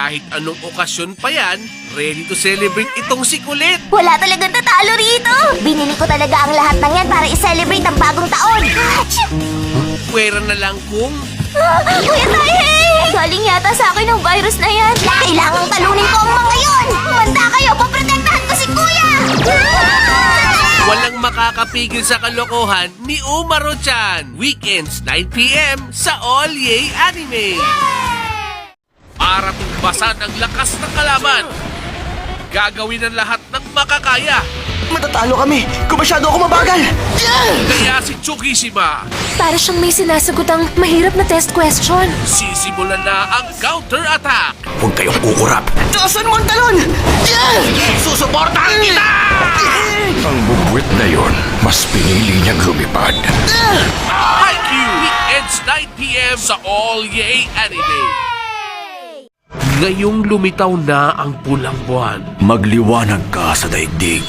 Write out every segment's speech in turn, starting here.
Kahit anong okasyon pa yan, ready to celebrate itong si Kulit. Wala talagang tatalo rito! Binili ko talaga ang lahat ng yan para i-celebrate ang bagong taon! Pwera na lang kung Kuya Taihei! Galing yata sa akin ang virus na yan! Kailangang talunin ko ang mga yon! Manda kayo! Poprotektahan ko si Kuya! walang makakapigil sa kalokohan ni Umaro-chan. Weekends 9 p.m. sa All Yay Anime. Para tumbasan ang lakas ng kalaban, gagawin ang lahat ng makakaya. Matatalo kami kung masyado ako mabagal! Kaya si Chukishima, Para siyang may sinasagot ang mahirap na test question. sisimulan na ang counter-attack. Huwag kayong kukurap! Taasan mo ang talon! Susuportahan kita! Ang bubwit na yon, mas pinili niyang lumipad. Haikyuu, weekends 9 p.m. sa All Yay Anime. Ngayong lumitaw na ang pulang buwan, Magliwanag ka sa daigdig.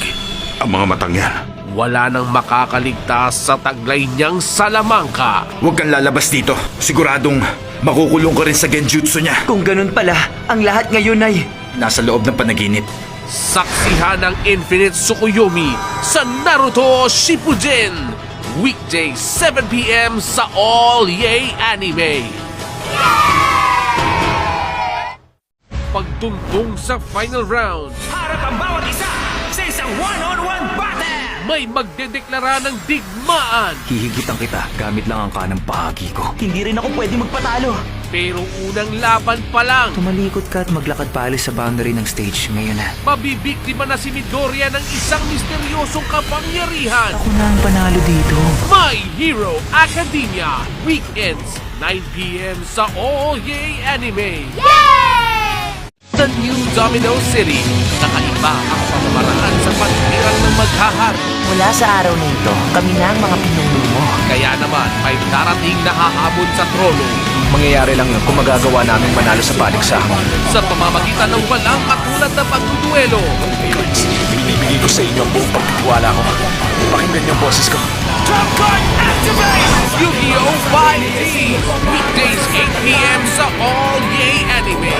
Ang mga matang yan, wala nang makakaligtas sa taglay niyang salamangka. Huwag kang lalabas dito. Siguradong makukulong ka rin sa genjutsu niya. Kung ganun pala, ang lahat ngayon ay... Nasa loob ng panaginip. Saksihan ang Infinite Tsukuyomi sa Naruto Shippuden. Weekday 7 p.m. sa All Yay Anime. Pagtungtong sa final round, Harap ang bawat isa sa isang one-on-one battle! may magdedeklara ng digmaan. Hihigitan kita gamit lang ang kanang bahagi ko. Hindi rin ako pwede magpatalo. Pero unang laban pa lang, Tumalikod ka at maglakad paalis sa boundary ng stage ngayon na. mabibiktima na si Midoriya ng isang misteryosong kapangyarihan. Ako na ang panalo dito. My Hero Academia, weekends 9 p.m. sa All Yay Anime. The New Domino City, kakaiba ang pamamaraan sa pagtirang ng maghahari. Mula sa araw na ito, kami na ang mga pinuno mo. Kaya naman may darating na hahabol sa trono Mangyayari lang yun kung magagawa namin manalo sa paligsahan. sa pamamagitan ng walang katulad na pagduduelo. binibigay ko sa inyo ang buong pagtitiwala ko. Pakinggan niyo ang boses ko. Yu-Gi-Oh! 5D, weekdays 8 p.m. sa All Yay Anime.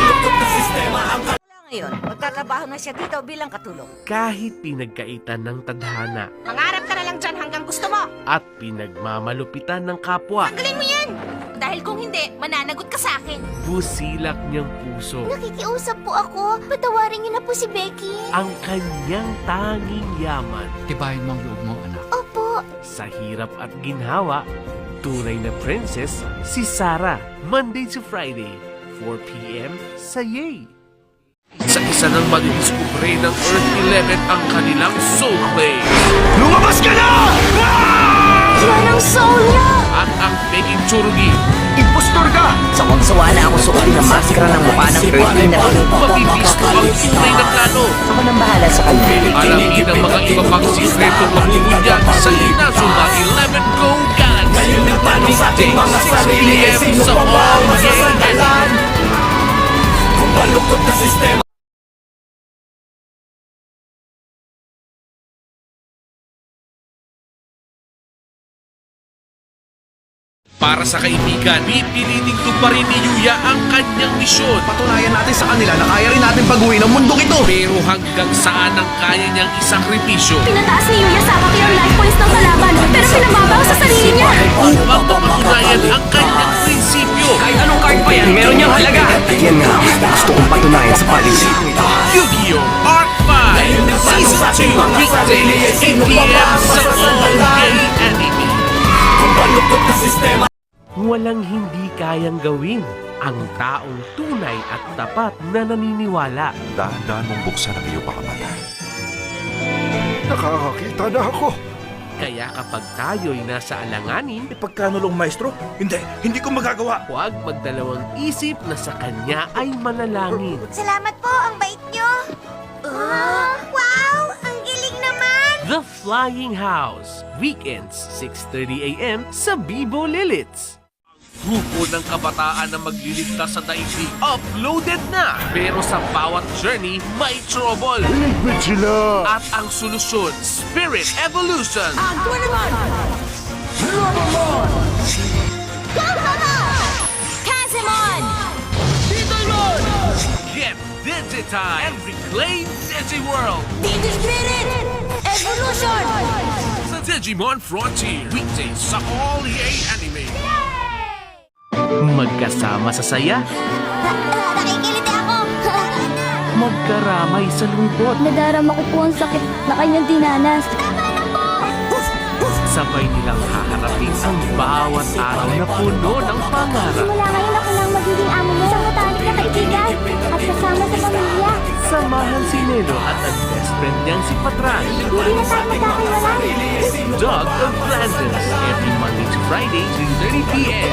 Ngayon, magtatrabaho na siya dito bilang katulong. Kahit pinagkaitan ng tadhana Mangarap ka na lang dyan hanggang gusto mo. at pinagmamalupitan ng kapwa, Galing mo yan! Dahil kung hindi, mananagot ka sa akin. busilak niyang puso Nakikiusap po ako. Patawarin niyo na po si Becky. ang kanyang tanging yaman. Tibayin mo ang loob mo, anak. Opo. Sa hirap at ginhawa, tunay na princess si Sarah. Monday to Friday, 4 p.m. sa Yay. Sa isa ng madidiskubre ng Earth 11 ang kanilang soul clay Lumabas ka na! Yan ang soul niya! at ang peking tsurugi. Impostor ka! Sawang-sawa na ako suotin ang maskara ng mukha ng Earthling na ito. Mabibisto ang tunay na plano. Ako nang bahala sa kanya. Alamin ang mga iba pang sikreto pagbubunyag sa Inazuma 11 Go Galaxy. Weekday, 6 p.m. sa All Yay Anime. Para sa kaibigan, pipiliting tuparin ni Yuya ang kanyang misyon. Patunayan natin sa kanila na kaya rin natin pag-uwi ng mundong ito. Pero hanggang saan ang kaya niyang isakripisyo Pinataas ni Yuya Sakaki ang life points ng kalaban, pero pinamabaw sa sarili niya. upang mapatunayan ang kanyang prinsipyo. Kahit anong card pa yan, meron niyang halaga! Yan nga, gusto kong patunayan sa paligid. Yu-Gi-Oh! Arc 5 Season 2 Weekdays 8 p.m. sa All Yay Anime. Walang hindi kayang gawin ang taong tunay at tapat na naniniwala. Dahan-dahan mong buksan ang iyong mga mata. Nakakakita na ako. Kaya kapag tayo'y nasa alanganin, Pagkanulong maestro? Hindi ko magagawa. huwag magdalawang isip na sa kanya ay manalangin. Salamat po, ang bait niyo. Wow! Ang galing naman! The Flying House, weekends 6:30 a.m. sa Bibo Lilits. Grupo ng kabataan na magliligtas sa daigdig, uploaded na! Pero sa bawat journey, may trouble! Ligwit sila! At ang solusyon, Spirit Evolution! Get digitized and reclaim Digiworld Digi-Spirit! Evolution! sa Digimon Frontier. Weekdays sa All EA Anime. Magkasama sa saya, Nakikiliti ako. magkaramay sa lungkot. Nadarama ko po ang sakit na kanyang dinanas. Sabay nilang haharapin ang bawat araw na puno ng pangarap. Simula ngayon ako lang magiging amo mo sa matalik na kaibigan at kasama sa pamilya. Samahan si Nelo at ang best friend niyang si Patran. Hindi na tayo magkakaiwalay. Dog of Flanders, every Monday to Friday, 3:30 p.m.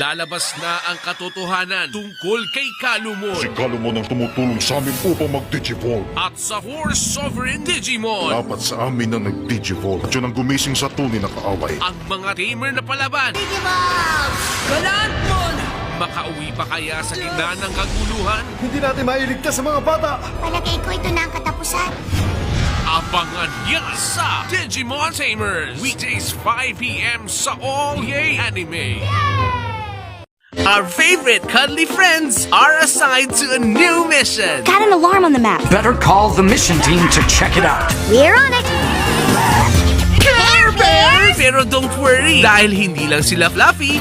Lalabas na ang katotohanan tungkol kay Kalumon Si Kalumon ang tumutulong sa amin upang mag-Digivolve. at sa Horse Sovereign Digimon. Dapat sa amin na nag-Digivolve at yun ang gumising sa tunay na kaaway. Ang mga tamer na palaban, makauwi pa kaya sa gitna ng kaguluhan? Hindi natin mailigtas sa mga bata. Palagay ko ito na ang katapusan. Abangan niya sa Digimon Tamers. Weekdays 5 p.m. sa All Yay Anime. Our favorite cuddly friends are assigned to a new mission. Got an alarm on the map. Better call the mission team to check it out. We're on it. Care Bears! Pero don't worry, dahil hindi lang sila fluffy,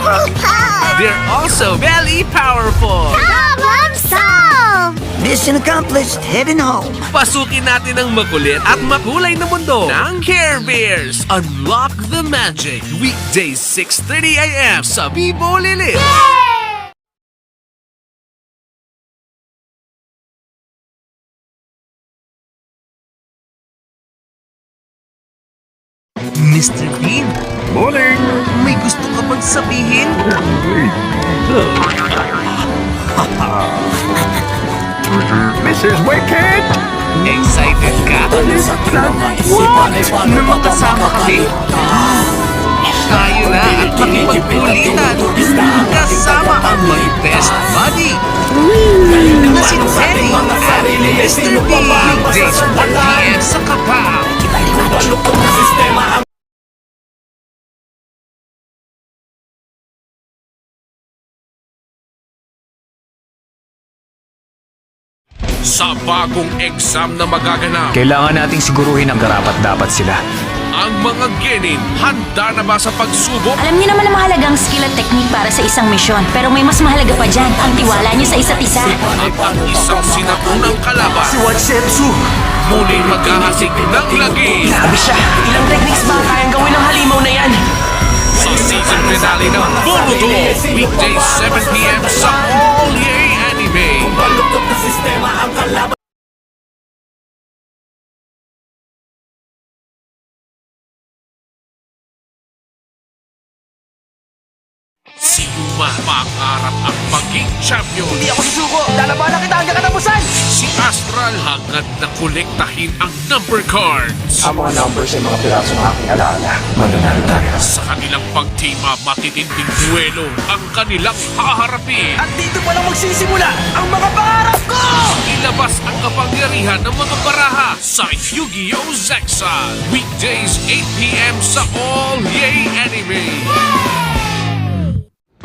they're also very powerful. Problem solved! Mission accomplished. Heading home. Pasukin natin ang makulit at makulay na mundo ng Care Bears. Unlock the magic. Weekdays 6:30 a.m. sa Bibo Lilit. Mr. Bean, Morning! may gusto ka bang sabihin? Mrs. Wicked! Excited ka? What? Na makasama kami? Tayo na at makipagkulitan. Kasama ang my best buddy. Na si Teddy at Mr. B. Weekdays 1 p.m. sa Kapaw. Sa bagong exam na magaganap, Kailangan nating siguruhin ang karapat-dapat sila. ang mga genin handa na ba sa pagsubok? Alam niyo naman ang mahalagang skill at technique para sa isang misyon. Pero may mas mahalaga pa dyan, ang tiwala niyo sa isa't isa. At ang isang sinaunang kalaban, Watsetsu! muling maghahasik ng lagi Grabe siya! Ilang techniques ba kayang gawin ng halimaw na yan? sa season finale ng Boruto. Weekdays 7 p.m. sa All Yay Anime. Si Yuma pangarap ang maging champion. Hindi ako susuko! Lalabanan kita hanggang katapusan! Si Astral hangad na kolektahin ang number cards. Ang mga numbers ay mga piraso ng aking alaala. Mananalo tayo. Sa kanilang pag-team up, matitinding duelo ang kanilang haharapin. At dito pa lang magsisimula ang mga pangarap ko! Ilabas ang kapangyarihan ng mga baraha sa Yu-Gi-Oh! Zexal. Weekdays 8 p.m. sa All Yay Anime.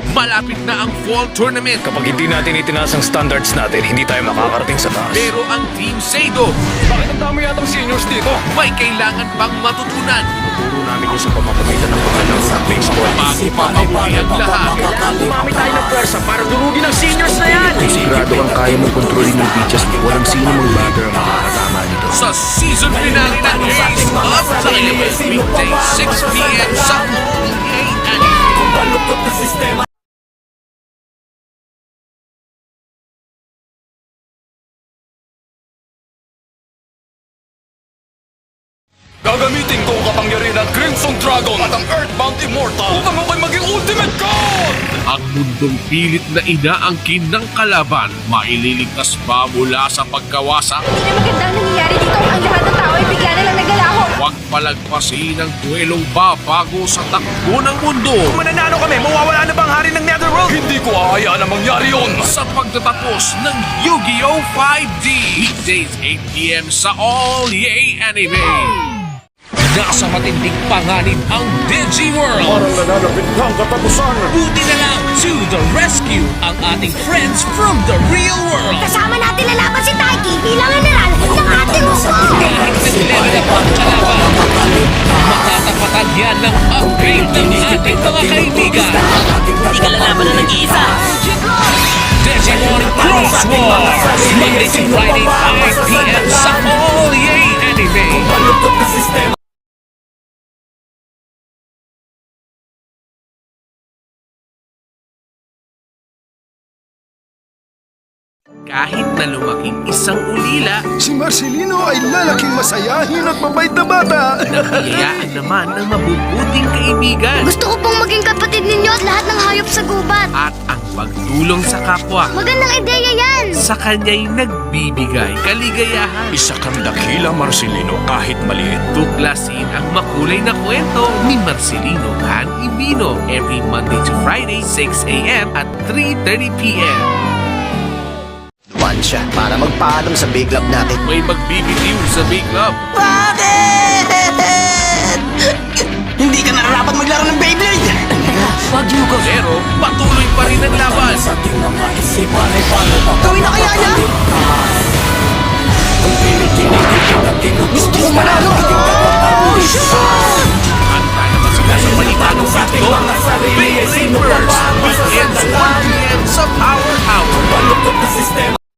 Malapit na ang fall tournament. Kapag hindi natin itinaas ang standards natin, hindi tayo makakarating sa taas. Pero ang Team Seido Bakit ang dami yatang seniors dito? may kailangan pang matutunan Puro namin yun sa pamamagitan ng pagkalaw sa baseball. bago pa mahuli ang lahat. Kailangan gumamit tayo ng pwersa para durugin ang seniors na yan! Sigurado kang kaya mong kontrolin ng pitches mo. Walang sino mang batter ang makakatama nito. Sa season finale ng Ace of Dynamite, weekday 6 p.m. sa All Yay Anime. Gagamitin ko ang kapangyarihan ng Crimson Dragon at ang Earthbound Immortal upang ako'y maging Ultimate God! Ang mundong pilit na inaangkin ng kalaban, maililigtas ba mula sa pagkawasa? Hindi na magandang nangyayari dito. Ang lahat ng tao ay bigla na lang nagalaho. Huwag palagpasin ang duelong babago sa takbo ng mundo. Kung mananalo kami, mawawala na bang hari ng Netherworld? Hindi ko ahayaan na mangyari yun! Sa pagtatapos ng Yu-Gi-Oh! 5D, weekdays 8 p.m. sa All Yay Anime. Nasa matinding panganib ang Digiworld. Parang nananapit na ang katapusan. Buti na lang to the rescue ang ating friends from the real world. Kasama natin lalaban si Taiki bilang general ng ating mundo! Kahit nag-level up ang kalaban, matatapatan yan ng upgrade ng ating mga kaibigan. Hindi ka lalaban na nag-iisa. Digimon Cross Wars! Monday to Friday, 5 p.m. sa All Yay Anime! Kahit na lumaking isang ulila, Si Marcelino ay lalaking masayahin at mabait na bata. nabiyayaan naman ng mabubuting kaibigan Gusto ko pong maging kapatid ninyo at lahat ng hayop sa gubat. at ang pagtulong sa kapwa. Magandang ideya yan! Sa kanya'y nagbibigay kaligayahan. Isa kang dakila, Marcelino, kahit maliit. Tuklasin ang makulay na kwento ni Marcelino Han Ibino every Monday to Friday, 6 a.m. at 3:30 p.m. Dumaan siya para magpaalam sa big love natin. May magbibitiw sa Big Club. Hindi ka nararapat maglaro ng Beyblade. Pero patuloy pa rin ang laban. Gawin na kaya niya? Gusto ko manalo! Handa naman sila sa panibagong sakto. Big Leapers! Weekends 1 p.m. sa Power Hour.